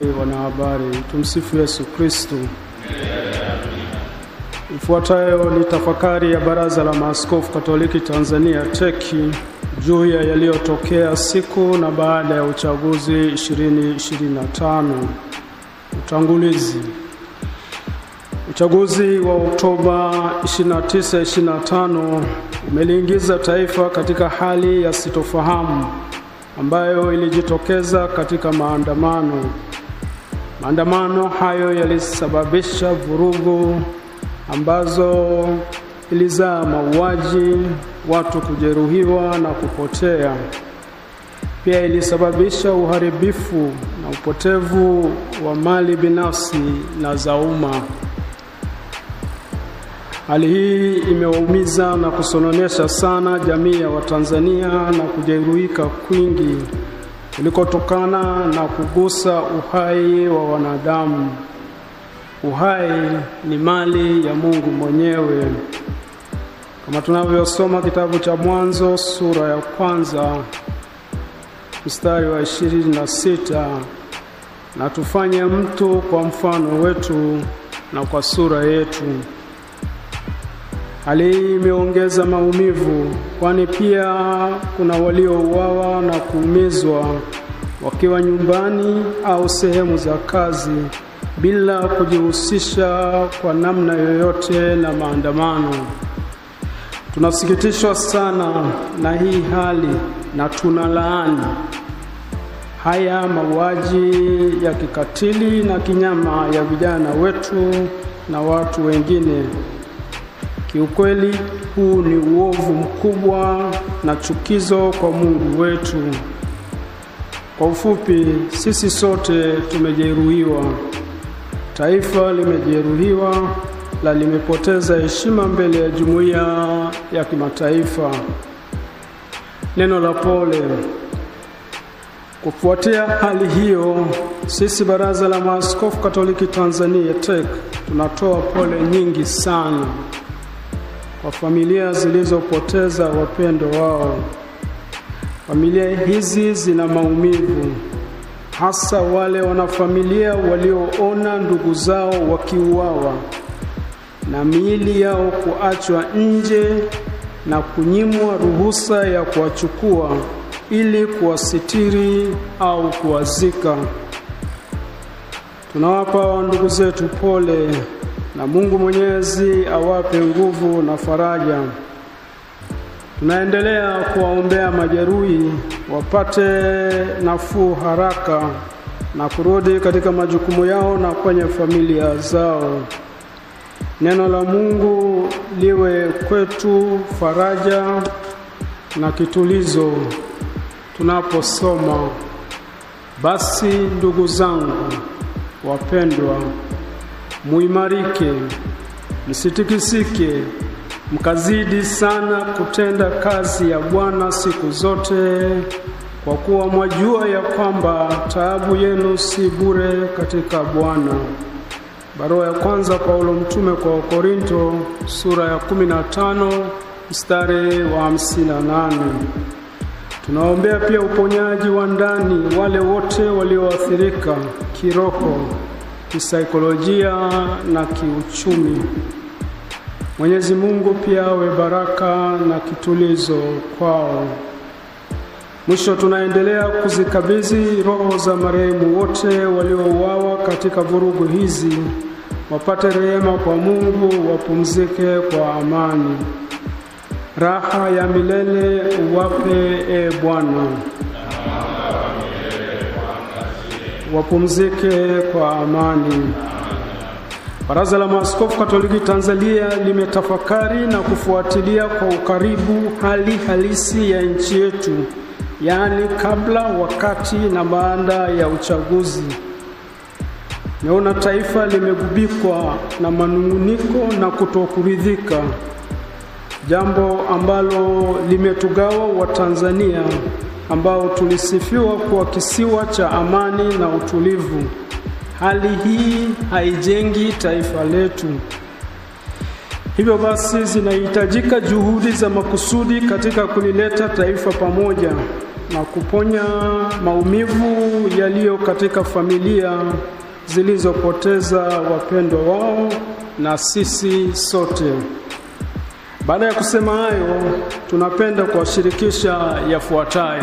Wanahabari, tumsifu Yesu Kristo. Ifuatayo ni tafakari ya Baraza la Maaskofu Katoliki Tanzania TEC juu ya yaliyotokea siku na baada ya uchaguzi 2025. Utangulizi. Uchaguzi wa Oktoba 29, 2025 umeliingiza taifa katika hali ya sitofahamu ambayo ilijitokeza katika maandamano. Maandamano hayo yalisababisha vurugu ambazo ilizaa mauaji, watu kujeruhiwa na kupotea. Pia ilisababisha uharibifu na upotevu wa mali binafsi na za umma. Hali hii imewaumiza na kusononesha sana jamii ya Watanzania na kujeruhika kwingi kulikotokana na kugusa uhai wa wanadamu. Uhai ni mali ya Mungu mwenyewe. Kama tunavyosoma kitabu cha Mwanzo sura ya 1 mstari wa 26, na tufanye mtu kwa mfano wetu na kwa sura yetu. Hali hii imeongeza maumivu, kwani pia kuna waliouawa na kuumizwa wakiwa nyumbani au sehemu za kazi bila kujihusisha kwa namna yoyote na maandamano. Tunasikitishwa sana na hii hali na tunalaani haya mauaji ya kikatili na kinyama ya vijana wetu na watu wengine. Kiukweli huu ni uovu mkubwa na chukizo kwa Mungu wetu. Kwa ufupi, sisi sote tumejeruhiwa. Taifa limejeruhiwa na limepoteza heshima mbele ya jumuiya ya kimataifa. Neno la pole. Kufuatia hali hiyo, sisi Baraza la Maaskofu Katoliki Tanzania TEC tunatoa pole nyingi sana kwa familia zilizopoteza wapendo wao. Familia hizi zina maumivu, hasa wale wanafamilia walioona ndugu zao wakiuawa na miili yao kuachwa nje na kunyimwa ruhusa ya kuwachukua ili kuwasitiri au kuwazika. Tunawapa ndugu zetu pole na Mungu Mwenyezi awape nguvu na faraja. Tunaendelea kuwaombea majeruhi wapate nafuu haraka na kurudi katika majukumu yao na kwenye familia zao. Neno la Mungu liwe kwetu faraja na kitulizo tunaposoma. Basi ndugu zangu wapendwa, muimarike, msitikisike, mkazidi sana kutenda kazi ya Bwana siku zote, kwa kuwa mwajua ya kwamba taabu yenu si bure katika Bwana. Barua ya kwanza Paulo mtume kwa Korinto sura ya 15 mstari wa 58. Tunaombea pia uponyaji wa ndani wale wote walioathirika kiroho, kisaikolojia na kiuchumi. Mwenyezi Mungu pia awe baraka na kitulizo kwao. Mwisho, tunaendelea kuzikabidhi roho za marehemu wote waliouawa katika vurugu hizi, wapate rehema kwa Mungu, wapumzike kwa amani. Raha ya milele uwape Bwana. Wapumzike kwa amani. Baraza la Maaskofu Katoliki Tanzania limetafakari na kufuatilia kwa ukaribu hali halisi ya nchi yetu, yaani kabla, wakati na baada ya uchaguzi. Naona taifa limegubikwa na manunguniko na kutokuridhika, jambo ambalo limetugawa Watanzania ambao tulisifiwa kuwa kisiwa cha amani na utulivu. Hali hii haijengi taifa letu. Hivyo basi zinahitajika juhudi za makusudi katika kulileta taifa pamoja na kuponya maumivu yaliyo katika familia zilizopoteza wapendwa wao na sisi sote. Baada ya kusema hayo, tunapenda kuwashirikisha yafuatayo.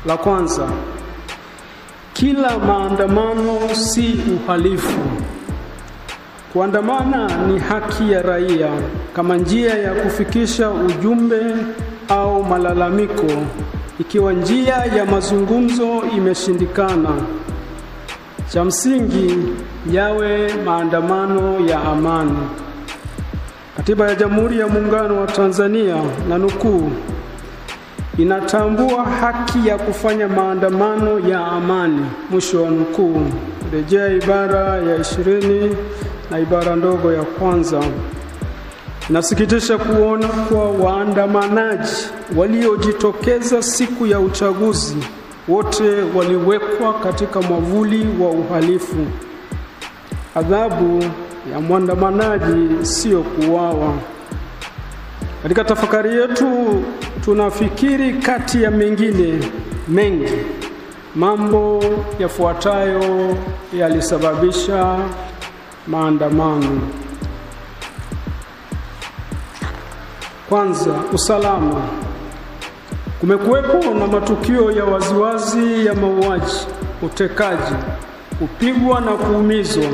La kwanza, kila maandamano si uhalifu. Kuandamana ni haki ya raia kama njia ya kufikisha ujumbe au malalamiko. Ikiwa njia ya mazungumzo imeshindikana, cha msingi yawe maandamano ya amani. Katiba ya Jamhuri ya Muungano wa Tanzania, na nukuu, inatambua haki ya kufanya maandamano ya amani, mwisho wa nukuu. Rejea ibara ya 20 na ibara ndogo ya kwanza. Inasikitisha kuona kuwa waandamanaji waliojitokeza siku ya uchaguzi wote waliwekwa katika mwavuli wa uhalifu. Adhabu ya mwandamanaji sio kuuawa. Katika tafakari yetu tunafikiri kati ya mengine mengi mambo yafuatayo yalisababisha maandamano. Kwanza, usalama. Kumekuwepo na matukio ya waziwazi ya mauaji, utekaji, kupigwa na kuumizwa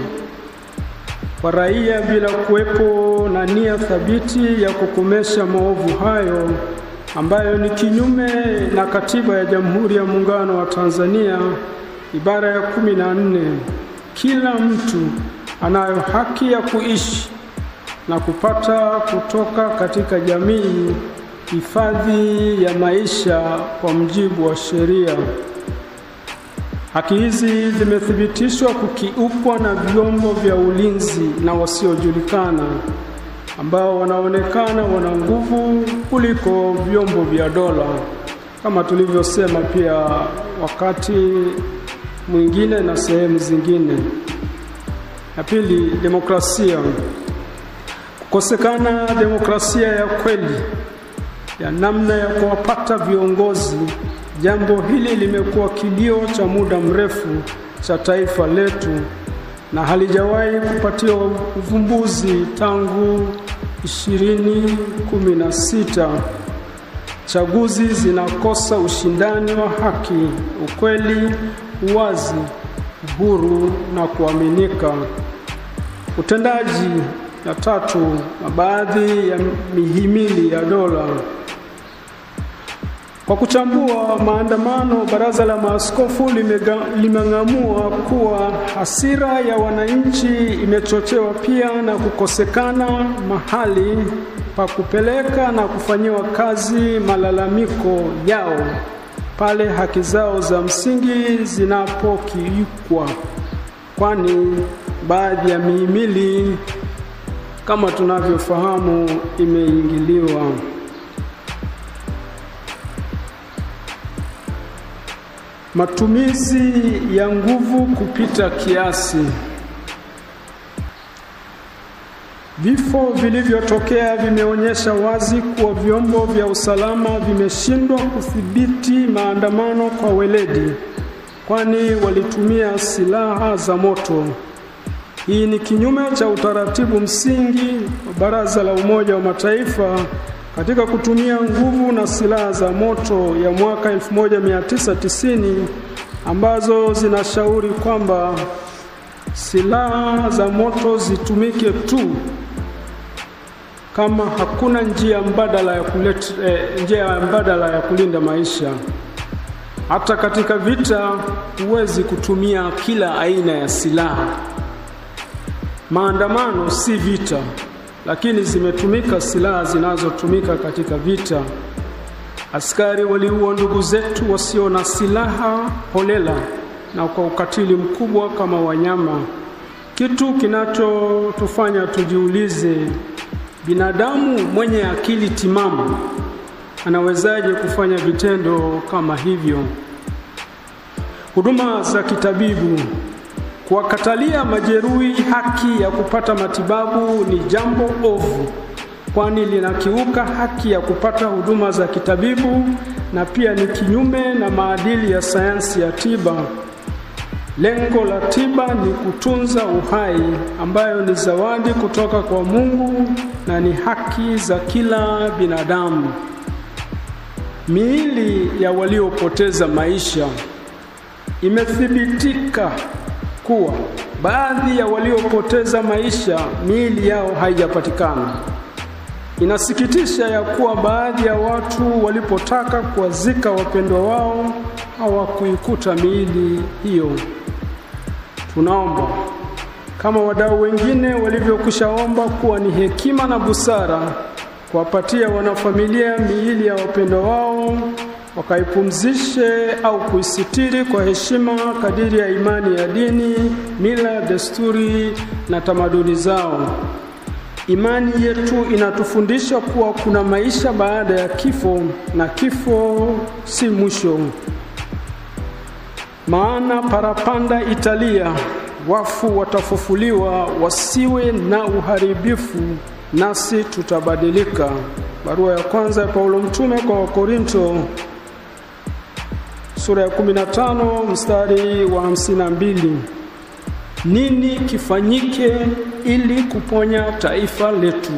kwa raia bila kuwepo na nia thabiti ya kukomesha maovu hayo, ambayo ni kinyume na Katiba ya Jamhuri ya Muungano wa Tanzania ibara ya 14. Kila mtu anayo haki ya kuishi na kupata kutoka katika jamii hifadhi ya maisha kwa mujibu wa sheria. Haki hizi zimethibitishwa kukiukwa na vyombo vya ulinzi na wasiojulikana ambao wanaonekana wana nguvu kuliko vyombo vya dola, kama tulivyosema pia wakati mwingine na sehemu zingine. Ya pili, demokrasia. Kukosekana demokrasia ya kweli ya namna ya kuwapata viongozi. Jambo hili limekuwa kilio cha muda mrefu cha taifa letu na halijawahi kupatiwa uvumbuzi tangu 2016. Chaguzi zinakosa ushindani wa haki, ukweli, uwazi, uhuru na kuaminika. Utendaji. Ya tatu, na baadhi ya mihimili ya dola. Kwa kuchambua maandamano, Baraza la Maaskofu limeng'amua kuwa hasira ya wananchi imechochewa pia na kukosekana mahali pa kupeleka na kufanyiwa kazi malalamiko yao pale haki zao za msingi zinapokiukwa, kwani baadhi ya mihimili kama tunavyofahamu imeingiliwa. Matumizi ya nguvu kupita kiasi. Vifo vilivyotokea vimeonyesha wazi kuwa vyombo vya usalama vimeshindwa kudhibiti maandamano kwa weledi, kwani walitumia silaha za moto. Hii ni kinyume cha utaratibu msingi wa Baraza la Umoja wa Mataifa katika kutumia nguvu na silaha za moto ya mwaka 1990, ambazo zinashauri kwamba silaha za moto zitumike tu kama hakuna njia mbadala ya kulinda maisha. Hata katika vita huwezi kutumia kila aina ya silaha. Maandamano si vita, lakini zimetumika silaha zinazotumika katika vita. Askari waliua ndugu zetu wasio na silaha holela na kwa ukatili mkubwa kama wanyama. Kitu kinachotufanya tujiulize, binadamu mwenye akili timamu anawezaje kufanya vitendo kama hivyo? Huduma za kitabibu. Kuwakatalia majeruhi haki ya kupata matibabu ni jambo ovu kwani linakiuka haki ya kupata huduma za kitabibu na pia ni kinyume na maadili ya sayansi ya tiba. Lengo la tiba ni kutunza uhai, ambayo ni zawadi kutoka kwa Mungu na ni haki za kila binadamu. Miili ya waliopoteza maisha. Imethibitika kuwa baadhi ya waliopoteza maisha miili yao haijapatikana. Inasikitisha ya kuwa baadhi ya watu walipotaka kuwazika wapendwa wao hawakuikuta miili hiyo. Tunaomba kama wadau wengine walivyokwishaomba kuwa ni hekima na busara kuwapatia wanafamilia miili ya wapendwa wao, wakaipumzishe au kuisitiri kwa heshima kadiri ya imani ya dini, mila, desturi na tamaduni zao. Imani yetu inatufundisha kuwa kuna maisha baada ya kifo na kifo si mwisho. Maana parapanda italia, wafu watafufuliwa, wasiwe na uharibifu, nasi tutabadilika. Barua ya kwanza ya Paulo mtume kwa Wakorinto sura ya 15 mstari wa 52. Nini kifanyike ili kuponya taifa letu?